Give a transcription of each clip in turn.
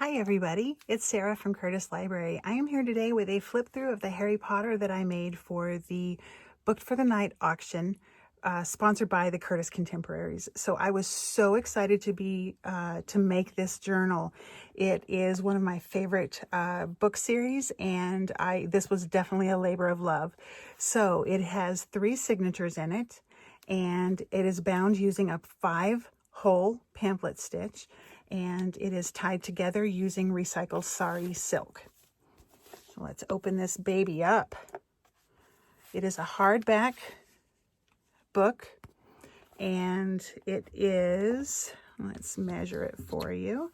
Hi everybody, it's Sarah from Curtis Library. I am here today with a flip through of the Harry Potter that I made for the Booked for the Night auction, sponsored by the Curtis Contemporaries. So I was so excited to make this journal. It is one of my favorite book series, and this was definitely a labor of love. So it has 3 signatures in it, and it is bound using a 5-hole pamphlet stitch, and it is tied together using recycled sari silk. So let's open this baby up. It is a hardback book, and it is, let's measure it for you.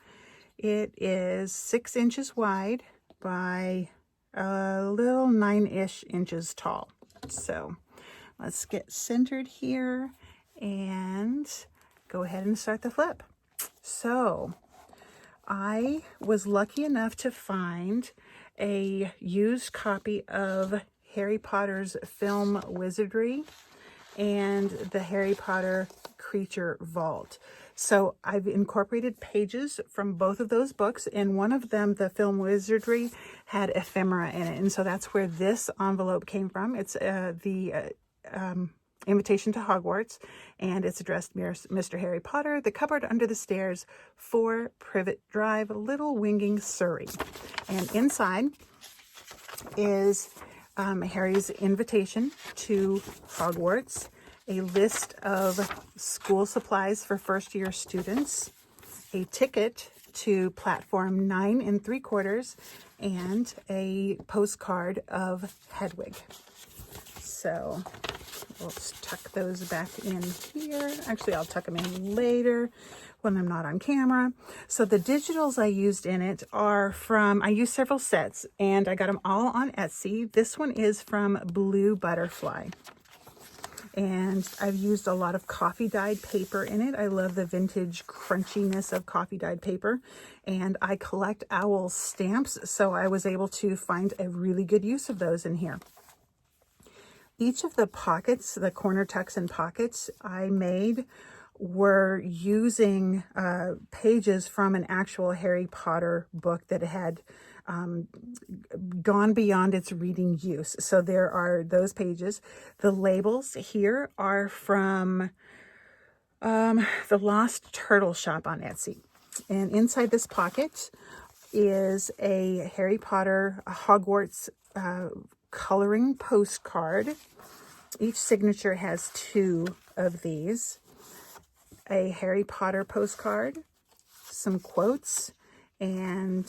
It is 6 inches wide by a little 9-ish inches tall. So let's get centered here and go ahead and start the flip. So I was lucky enough to find a used copy of Harry Potter's film Wizardry and the Harry Potter Creature Vault. So I've incorporated pages from both of those books, and one of them, the film Wizardry, had ephemera in it, and so that's where this envelope came from. It's the Invitation to Hogwarts, and it's addressed Mr. Harry Potter, the cupboard under the stairs, 4 Privet Drive, Little Winging, Surrey. And inside is Harry's invitation to Hogwarts, a list of school supplies for first-year students, a ticket to platform 9 3/4, and a postcard of Hedwig. So we'll just tuck those back in here. Actually, I'll tuck them in later when I'm not on camera. So the digitals I used in it are from, I used several sets, and I got them all on Etsy. This one is from Blue Butterfly. And I've used a lot of coffee dyed paper in it. I love the vintage crunchiness of coffee dyed paper. And I collect owl stamps, so I was able to find a really good use of those in here. Each of the pockets, the corner tucks and pockets I made, were using pages from an actual Harry Potter book that had gone beyond its reading use. So there are those pages. The labels here are from the Lost Turtle Shop on Etsy. And inside this pocket is a Harry Potter Hogwarts coloring postcard. Each signature has 2 of these. A Harry Potter postcard, some quotes, and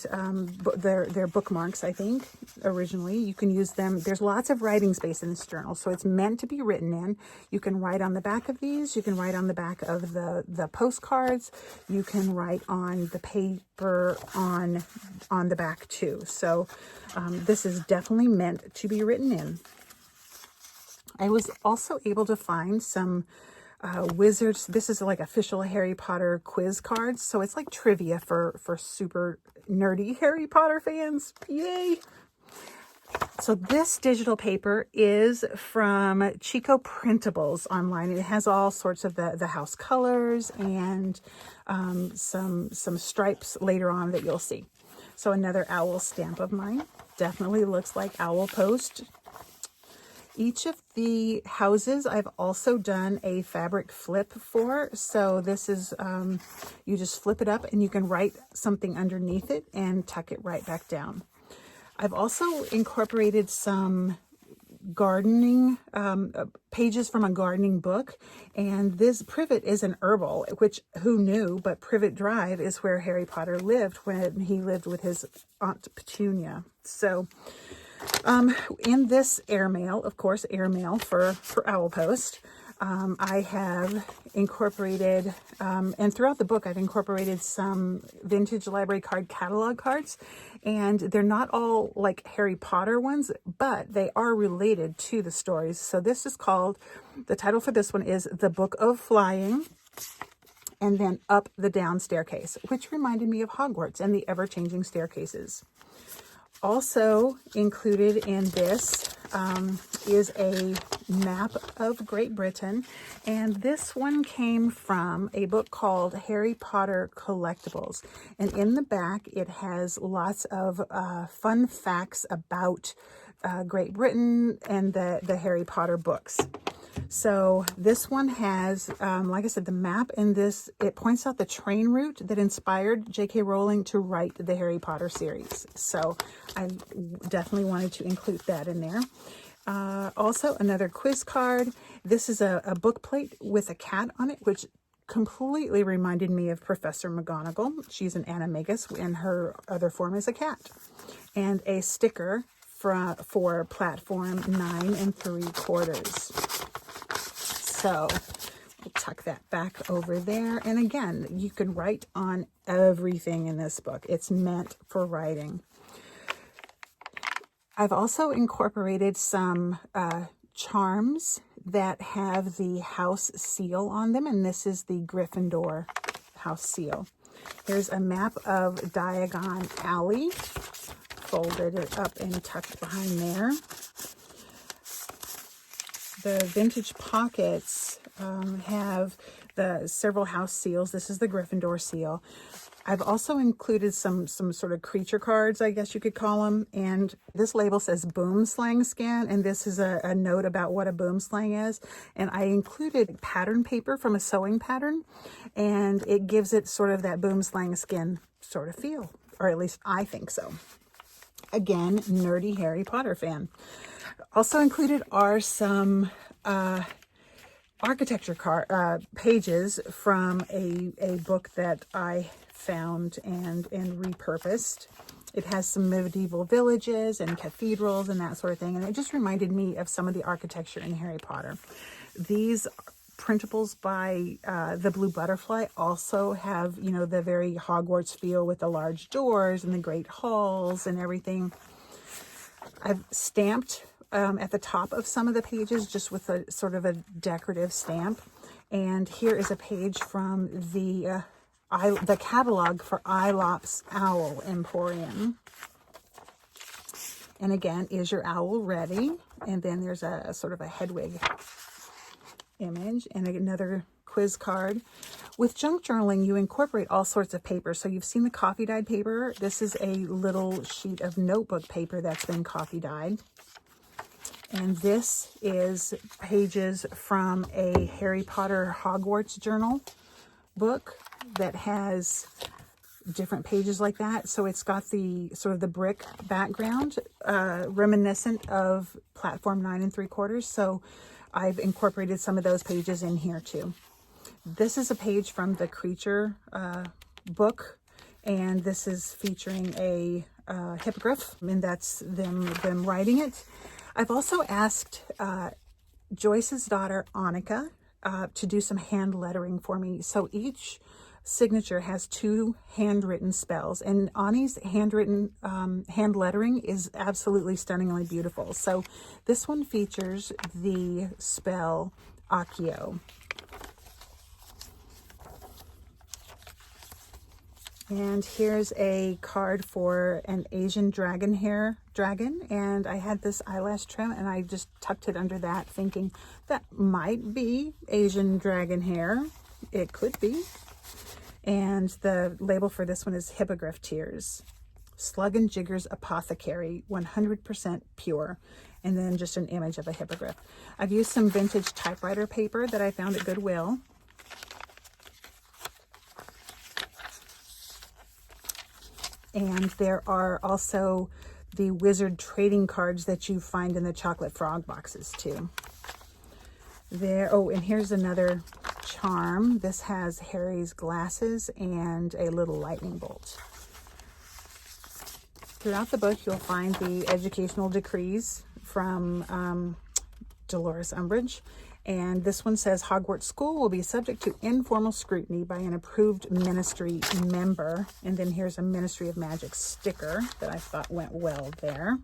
they're bookmarks, I think, originally. You can use them. There's lots of writing space in this journal, so it's meant to be written in. You can write on the back of these. You can write on the back of the postcards. You can write on the paper on the back too. So this is definitely meant to be written in. I was also able to find some Wizards. This is like official Harry Potter quiz cards. So it's like trivia for super nerdy Harry Potter fans. Yay! So this digital paper is from Chico Printables online. It has all sorts of the house colors and some stripes later on that you'll see. So another owl stamp of mine. Definitely looks like owl post. Each of the houses I've also done a fabric flip for. So this is, you just flip it up and you can write something underneath it and tuck it right back down. I've also incorporated some gardening pages from a gardening book, and this Privet is an herbal, which who knew, but Privet Drive is where Harry Potter lived when he lived with his Aunt Petunia. So in this airmail, of course, airmail for Owl Post, I have incorporated, and throughout the book, I've incorporated some vintage library card catalog cards, and they're not all like Harry Potter ones, but they are related to the stories. So this is called, the title for this one is The Book of Flying, and then Up the Down Staircase, which reminded me of Hogwarts and the ever-changing staircases. Also included in this is a map of Great Britain, and this one came from a book called Harry Potter Collectibles. And in the back, it has lots of fun facts about Great Britain and the Harry Potter books. So this one has, like I said, the map, and this, it points out the train route that inspired J.K. Rowling to write the Harry Potter series. So I definitely wanted to include that in there. Also, another quiz card. This is a book plate with a cat on it, which completely reminded me of Professor McGonagall. She's an animagus, and her other form is a cat. And a sticker for platform 9 3/4. So we'll tuck that back over there. And again, you can write on everything in this book. It's meant for writing. I've also incorporated some charms that have the house seal on them. And this is the Gryffindor house seal. Here's a map of Diagon Alley. Folded it up and tucked behind there. The vintage pockets have the several house seals. This is the Gryffindor seal. I've also included some sort of creature cards, I guess you could call them. And this label says boomslang skin, and this is a note about what a boomslang is. And I included pattern paper from a sewing pattern, and it gives it sort of that boomslang skin sort of feel, or at least I think so. Again, nerdy Harry Potter fan. Also included are some architecture pages from a book that I found and repurposed. It has some medieval villages and cathedrals and that sort of thing, and it just reminded me of some of the architecture in Harry Potter. These printables by the Blue Butterfly also have, you know, the very Hogwarts feel with the large doors and the great halls and everything. I've stamped at the top of some of the pages just with a sort of a decorative stamp. And here is a page from the catalog for Ilop's Owl Emporium. And again, is your owl ready? And then there's a sort of a Hedwig image and another quiz card. With junk journaling, you incorporate all sorts of paper. So you've seen the coffee dyed paper. This is a little sheet of notebook paper that's been coffee dyed. And this is pages from a Harry Potter Hogwarts journal book that has different pages like that. So it's got the sort of the brick background, reminiscent of platform 9 3/4. So I've incorporated some of those pages in here too. This is a page from the Creature book, and this is featuring a hippogriff, and that's them writing it. I've also asked Joyce's daughter, Annika, to do some hand lettering for me. So each signature has 2 handwritten spells, and Ani's handwritten hand lettering is absolutely stunningly beautiful. So this one features the spell Accio. And here's a card for an Asian dragon, and I had this eyelash trim, and I just tucked it under that, thinking that might be Asian dragon hair. It could be. And the label for this one is Hippogriff Tears. Slug and Jigger's Apothecary, 100% pure. And then just an image of a hippogriff. I've used some vintage typewriter paper that I found at Goodwill. And there are also the wizard trading cards that you find in the chocolate frog boxes too. And here's another charm. This has Harry's glasses and a little lightning bolt. Throughout the book, you'll find the educational decrees from Dolores Umbridge. And this one says, Hogwarts School will be subject to informal scrutiny by an approved ministry member. And then here's a Ministry of Magic sticker that I thought went well there.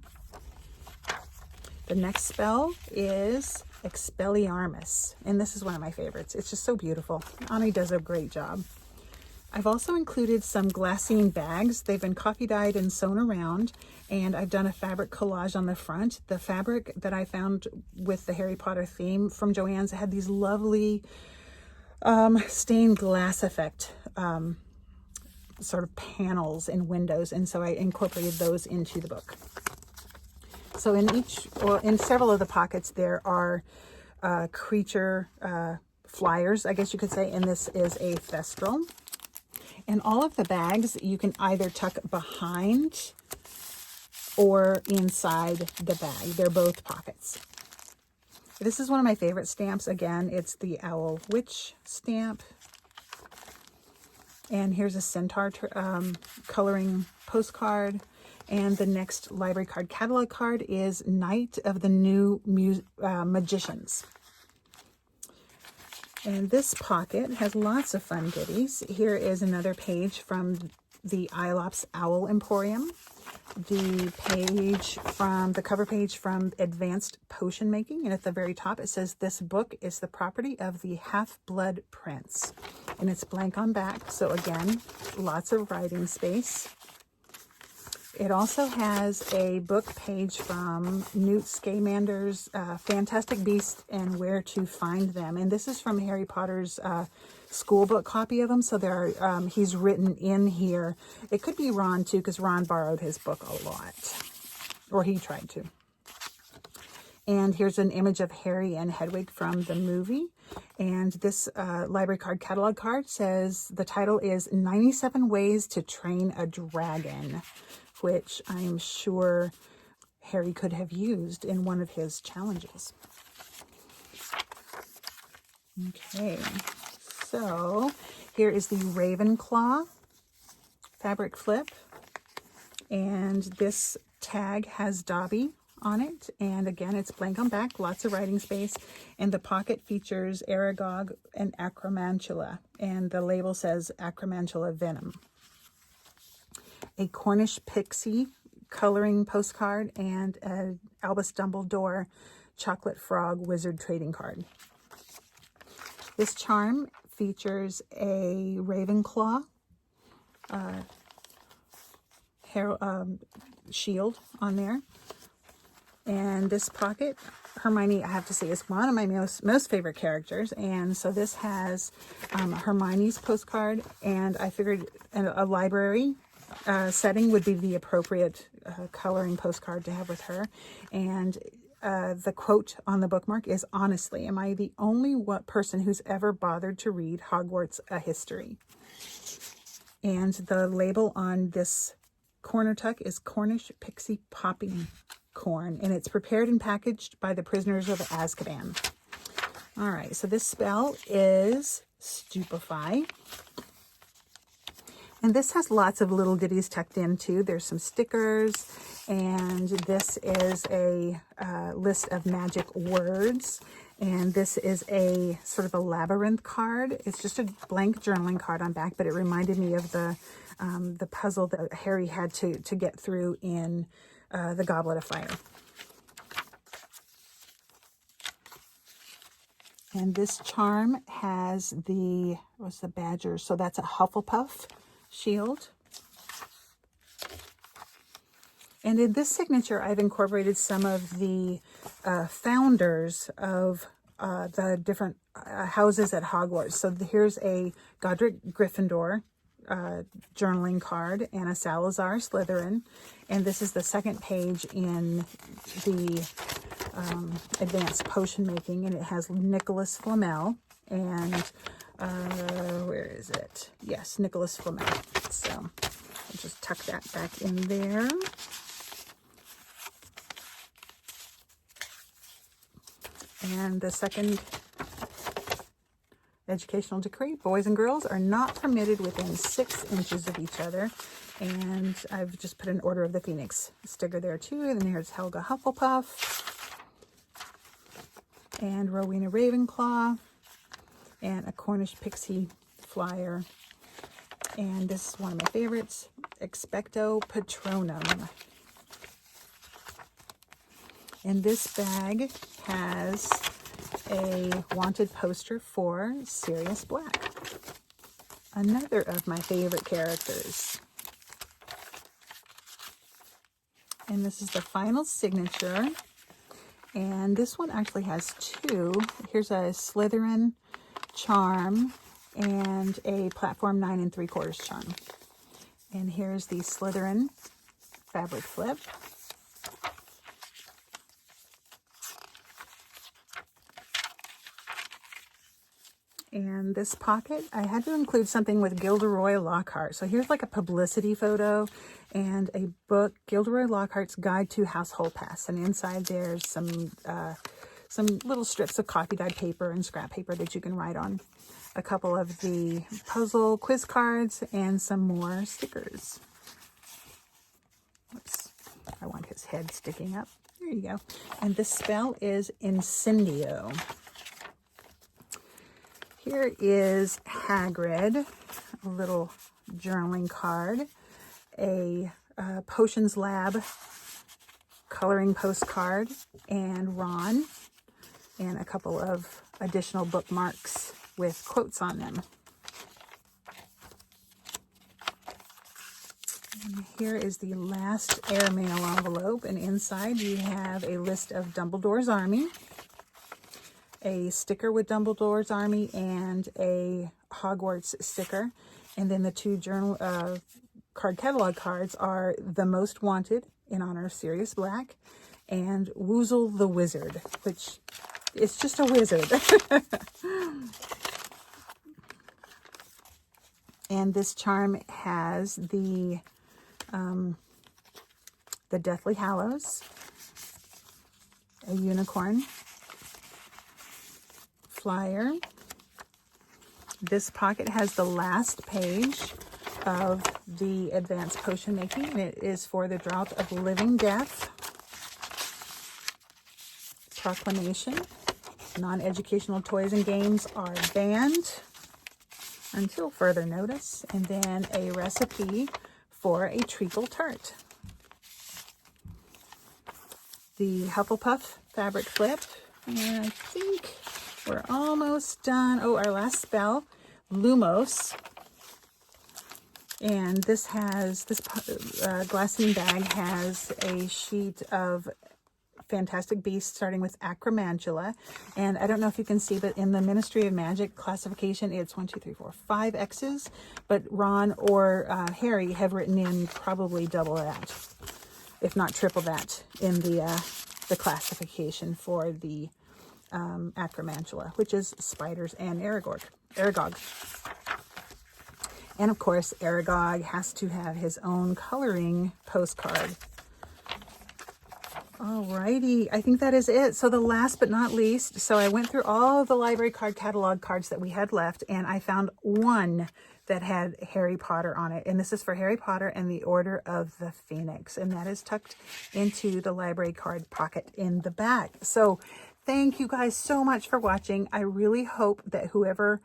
The next spell is Expelliarmus. And this is one of my favorites. It's just so beautiful. Ani does a great job. I've also included some glassine bags. They've been coffee dyed and sewn around, and I've done a fabric collage on the front. The fabric that I found with the Harry Potter theme from Joann's had these lovely stained glass effect sort of panels and windows, and so I incorporated those into the book. So in several of the pockets there are creature flyers, I guess you could say, and this is a thestral. And all of the bags you can either tuck behind or inside the bag. They're both pockets. This is one of my favorite stamps. Again, it's the Owl Witch stamp. And here's a centaur coloring postcard. And the next library card catalog card is Night of the New Magicians. And this pocket has lots of fun goodies. Here is another page from the ILOPS Owl Emporium. The cover page from Advanced Potion Making. And at the very top it says, "This book is the property of the Half-Blood Prince." And it's blank on back. So again, lots of writing space. It also has a book page from Newt Scamander's Fantastic Beasts and Where to Find Them. And this is from Harry Potter's school book copy of them. So there are, he's written in here. It could be Ron too, because Ron borrowed his book a lot. Or he tried to. And here's an image of Harry and Hedwig from the movie. And this library card catalog card says, the title is 97 Ways to Train a Dragon, which I'm sure Harry could have used in one of his challenges. Okay, so here is the Ravenclaw fabric flip. And this tag has Dobby on it. And again, it's blank on back, lots of writing space. And the pocket features Aragog and Acromantula. And the label says Acromantula Venom. A Cornish Pixie coloring postcard, and an Albus Dumbledore Chocolate Frog Wizard trading card. This charm features a Ravenclaw shield on there. And this pocket, Hermione, I have to say, is one of my most favorite characters. And so this has Hermione's postcard, and I figured a library setting would be the appropriate coloring postcard to have with her. And the quote on the bookmark is, "Honestly, am I the only person who's ever bothered to read Hogwarts: A History?" And the label on this corner tuck is Cornish Pixie Popping Corn, and it's prepared and packaged by the prisoners of Azkaban. All right, so this spell is Stupefy. And this has lots of little goodies tucked in too. There's some stickers, and this is a list of magic words. And this is a sort of a labyrinth card. It's just a blank journaling card on back, but it reminded me of the puzzle that Harry had to get through in the Goblet of Fire. And this charm has what's the badger? So that's a Hufflepuff shield. And in this signature, I've incorporated some of the founders of the different houses at Hogwarts. So here's a Godric Gryffindor journaling card and a Salazar Slytherin. And this is the second page in the Advanced Potion Making, and it has Nicholas Flamel and where is it? Yes, Nicholas Flamel. So I'll just tuck that back in there. And the second educational decree: boys and girls are not permitted within 6 inches of each other. And I've just put an Order of the Phoenix sticker there too. And then here's Helga Hufflepuff and Rowena Ravenclaw and a Cornish Pixie flyer. And this is one of my favorites, Expecto Patronum. And this bag has a wanted poster for Sirius Black. another of my favorite characters. And this is the final signature. And this one actually has two. Here's a Slytherin charm and a platform 9 3/4 charm. And here's the Slytherin fabric flip. And this pocket, I had to include something with Gilderoy Lockhart. So here's like a publicity photo and a book, Gilderoy Lockhart's Guide to Household Pests. And inside there's some little strips of coffee dyed paper and scrap paper that you can write on. A couple of the puzzle quiz cards and some more stickers. Oops, I want his head sticking up. There you go. And the spell is Incendio. Here is Hagrid, a little journaling card, a Potions Lab coloring postcard, and Ron, and a couple of additional bookmarks with quotes on them. And here is the last airmail envelope, and inside you have a list of Dumbledore's Army, a sticker with Dumbledore's Army, and a Hogwarts sticker. And then the two journal card catalog cards are The Most Wanted, in honor of Sirius Black, and Woozle the Wizard, which is just a wizard. And this charm has the Deathly Hallows, a unicorn, flyer. This pocket has the last page of the advanced potion making, and it is for the Drought of Living Death. Proclamation: non-educational toys and games are banned until further notice. And then a recipe for a treacle tart. The Hufflepuff fabric flip, and I think we're almost done. Oh, our last spell, Lumos. And this has, this glassine bag has a sheet of Fantastic Beasts starting with Acromantula. And I don't know if you can see, but in the Ministry of Magic classification, it's 1, 2, 3, 4, 5 X's. But Ron or Harry have written in probably double that, if not triple that, in the classification for the Acromantula, which is spiders and Aragog. And of course, Aragog has to have his own coloring postcard. Alrighty, I think that is it. So the last but not least, so I went through all of the library card catalog cards that we had left, and I found one that had Harry Potter on it. And this is for Harry Potter and the Order of the Phoenix. And that is tucked into the library card pocket in the back. So thank you guys so much for watching. I really hope that whoever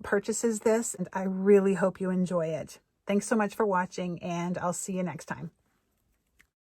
purchases this, and I really hope you enjoy it. Thanks so much for watching, and I'll see you next time.